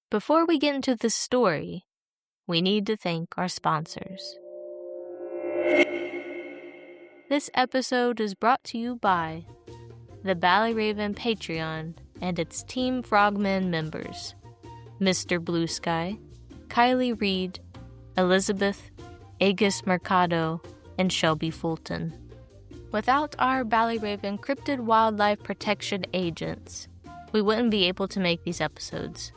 Before we get into the story, we need to thank our sponsors. This episode is brought to you by the Ballyraven Patreon and its Team Frogman members, Mr. Blue Sky, Kylie Reed, Elizabeth, Agus Mercado, and Shelby Fulton. Without our Ballyraven cryptid wildlife protection agents, we wouldn't be able to make these episodes.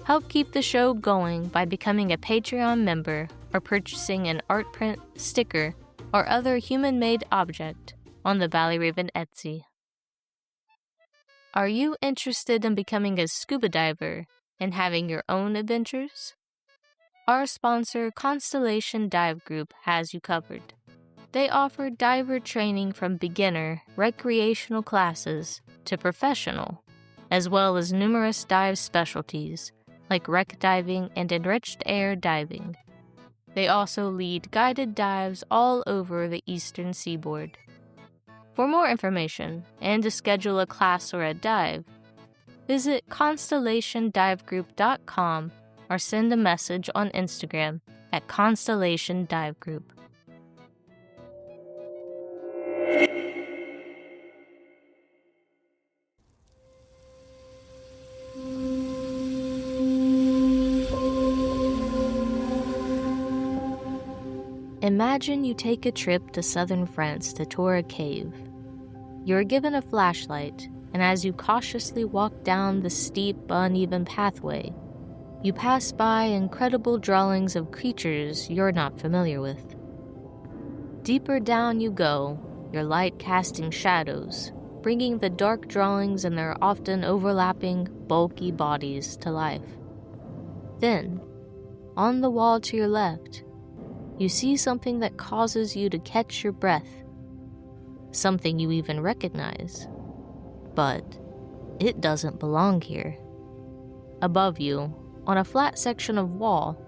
Help keep the show going by becoming a Patreon member or purchasing an art print, sticker, or other human-made object on the Ballyraven Etsy. Are you interested in becoming a scuba diver and having your own adventures? Our sponsor, Constellation Dive Group, has you covered. They offer diver training from beginner, recreational classes to professional, as well as numerous dive specialties like wreck diving and enriched air diving. They also lead guided dives all over the eastern seaboard. For more information and to schedule a class or a dive, visit constellationdivegroup.com or send a message on Instagram at Constellation Dive Group. Imagine you take a trip to southern France to tour a cave. You're given a flashlight, and as you cautiously walk down the steep, uneven pathway, you pass by incredible drawings of creatures you're not familiar with. Deeper down you go, your light casting shadows, bringing the dark drawings and their often overlapping, bulky bodies to life. Then, on the wall to your left, you see something that causes you to catch your breath. Something you even recognize. But it doesn't belong here. Above you, on a flat section of wall,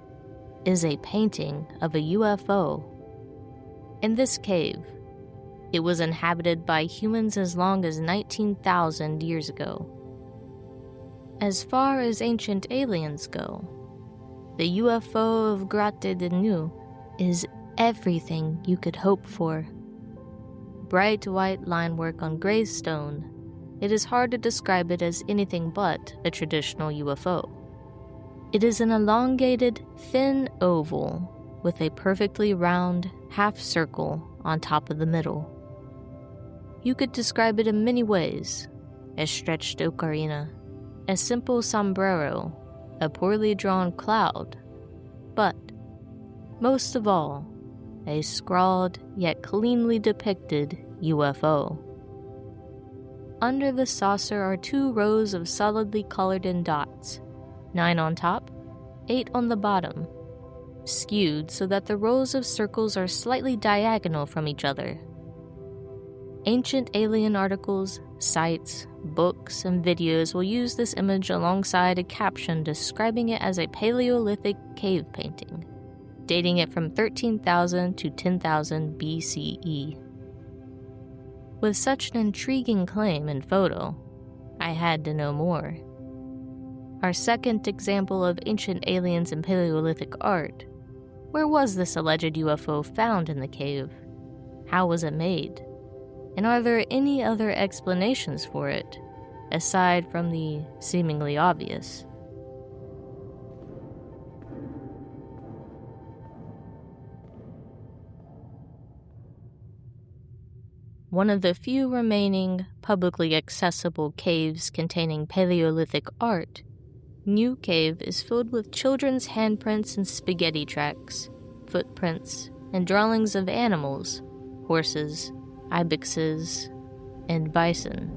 is a painting of a UFO. In this cave, it was inhabited by humans as long as 19,000 years ago. As far as ancient aliens go, the UFO of Grotte de Niaux is everything you could hope for. Bright white linework on gray stone, it is hard to describe it as anything but a traditional UFO. It is an elongated, thin oval with a perfectly round half circle on top of the middle. You could describe it in many ways: a stretched ocarina, a simple sombrero, a poorly drawn cloud, but most of all, a scrawled yet cleanly depicted UFO. Under the saucer are 2 rows of solidly colored-in dots, 9 on top, 8 on the bottom, skewed so that the rows of circles are slightly diagonal from each other. Ancient alien articles, sites, books, and videos will use this image alongside a caption describing it as a Paleolithic cave painting, dating it from 13,000 to 10,000 BCE. With such an intriguing claim and photo, I had to know more. Our second example of ancient aliens and Paleolithic art: where was this alleged UFO found in the cave? How was it made? And are there any other explanations for it, aside from the seemingly obvious? One of the few remaining publicly accessible caves containing Paleolithic art, Niaux Cave is filled with children's handprints and spaghetti tracks, footprints, and drawings of animals, horses, ibexes, and bison.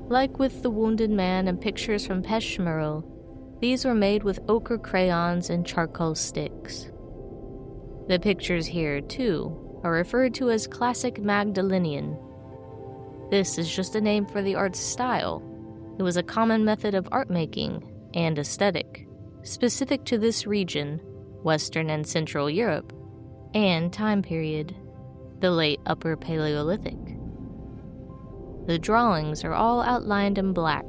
Like with the wounded man and pictures from Peshmerga, these were made with ochre crayons and charcoal sticks. The pictures here, too, are referred to as classic Magdalenian. This is just a name for the art's style. It was a common method of art making and aesthetic, specific to this region, Western and Central Europe, and time period, the late Upper Paleolithic. The drawings are all outlined in black,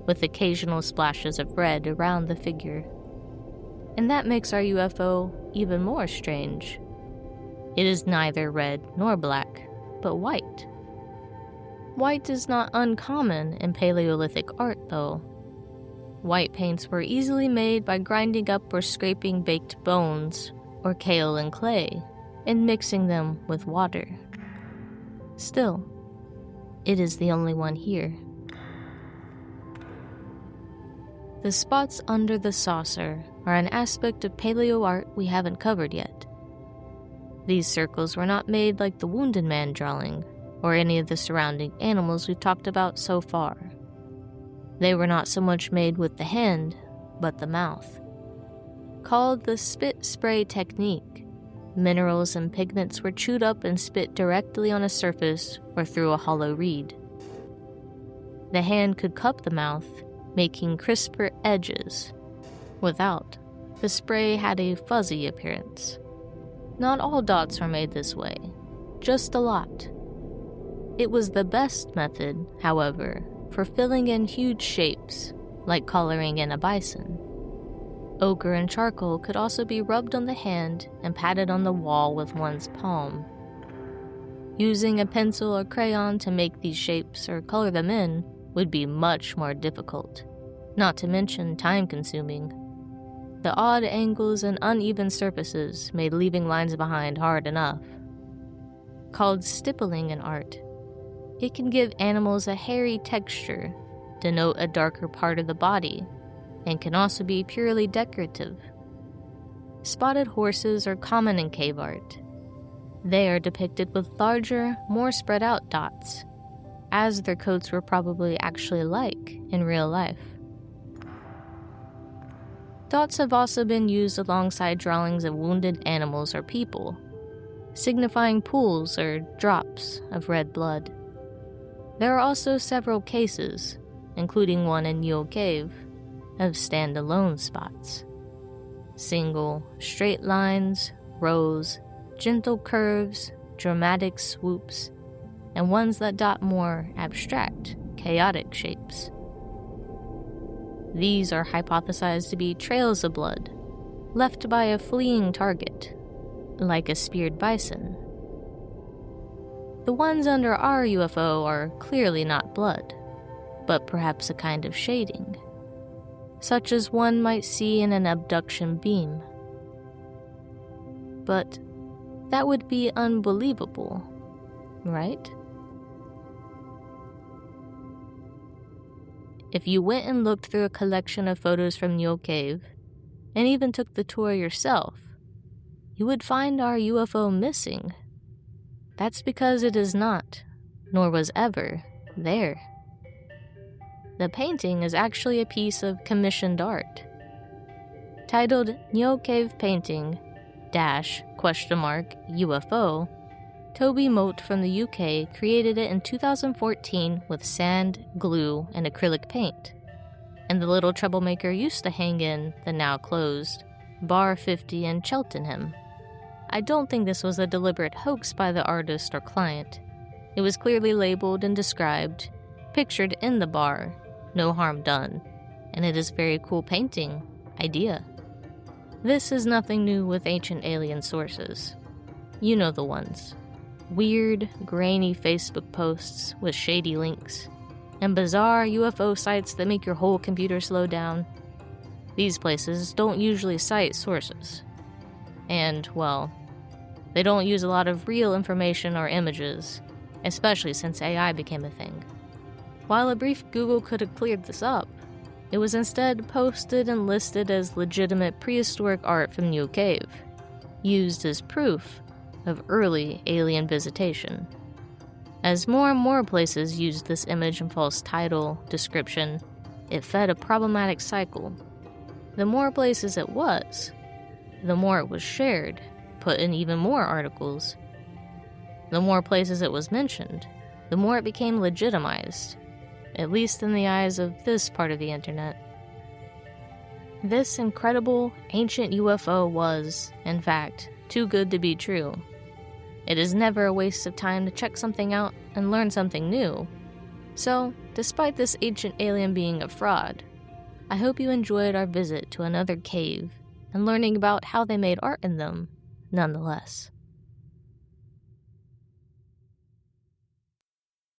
with occasional splashes of red around the figure. And that makes our UFO even more strange. It is neither red nor black, but white. White is not uncommon in Paleolithic art, though. White paints were easily made by grinding up or scraping baked bones, or kale and clay, and mixing them with water. Still, it is the only one here. The spots under the saucer are an aspect of paleo art we haven't covered yet. These circles were not made like the Wounded Man drawing, or any of the surrounding animals we've talked about so far. They were not so much made with the hand, but the mouth. Called the spit spray technique, minerals and pigments were chewed up and spit directly on a surface or through a hollow reed. The hand could cup the mouth, making crisper edges. Without, the spray had a fuzzy appearance. Not all dots were made this way, just a lot. It was the best method, however, for filling in huge shapes, like coloring in a bison. Ochre and charcoal could also be rubbed on the hand and patted on the wall with one's palm. Using a pencil or crayon to make these shapes or color them in would be much more difficult, not to mention time-consuming. The odd angles and uneven surfaces made leaving lines behind hard enough. Called stippling in art, it can give animals a hairy texture, denote a darker part of the body, and can also be purely decorative. Spotted horses are common in cave art. They are depicted with larger, more spread out dots, as their coats were probably actually like in real life. Dots have also been used alongside drawings of wounded animals or people, signifying pools or drops of red blood. There are also several cases, including one in Niaux Cave, of stand-alone spots. Single, straight lines, rows, gentle curves, dramatic swoops, and ones that dot more abstract, chaotic shapes. These are hypothesized to be trails of blood, left by a fleeing target, like a speared bison. The ones under our UFO are clearly not blood, but perhaps a kind of shading, such as one might see in an abduction beam. But that would be unbelievable, right? If you went and looked through a collection of photos from Niaux Cave, and even took the tour yourself, you would find our UFO missing. That's because it is not, nor was ever, there. The painting is actually a piece of commissioned art. Titled Niaux Cave Painting --UFO, Toby Moat from the UK created it in 2014 with sand, glue, and acrylic paint. And the little troublemaker used to hang in the now closed Bar 50 in Cheltenham. I don't think this was a deliberate hoax by the artist or client. It was clearly labeled and described, pictured in the bar, no harm done, and it is a very cool painting idea. This is nothing new with ancient alien sources. You know the ones. Weird, grainy Facebook posts with shady links, and bizarre UFO sites that make your whole computer slow down. These places don't usually cite sources. And, well, they don't use a lot of real information or images, especially since AI became a thing. While a brief Google could have cleared this up, it was instead posted and listed as legitimate prehistoric art from Niaux Cave, used as proof of early alien visitation. As more and more places used this image and false title description, it fed a problematic cycle. The more places it was, the more it was shared, put in even more articles. The more places it was mentioned, the more it became legitimized, at least in the eyes of this part of the internet. This incredible ancient UFO was, in fact, too good to be true. It is never a waste of time to check something out and learn something new. So, despite this ancient alien being a fraud, I hope you enjoyed our visit to another cave and learning about how they made art in them nonetheless.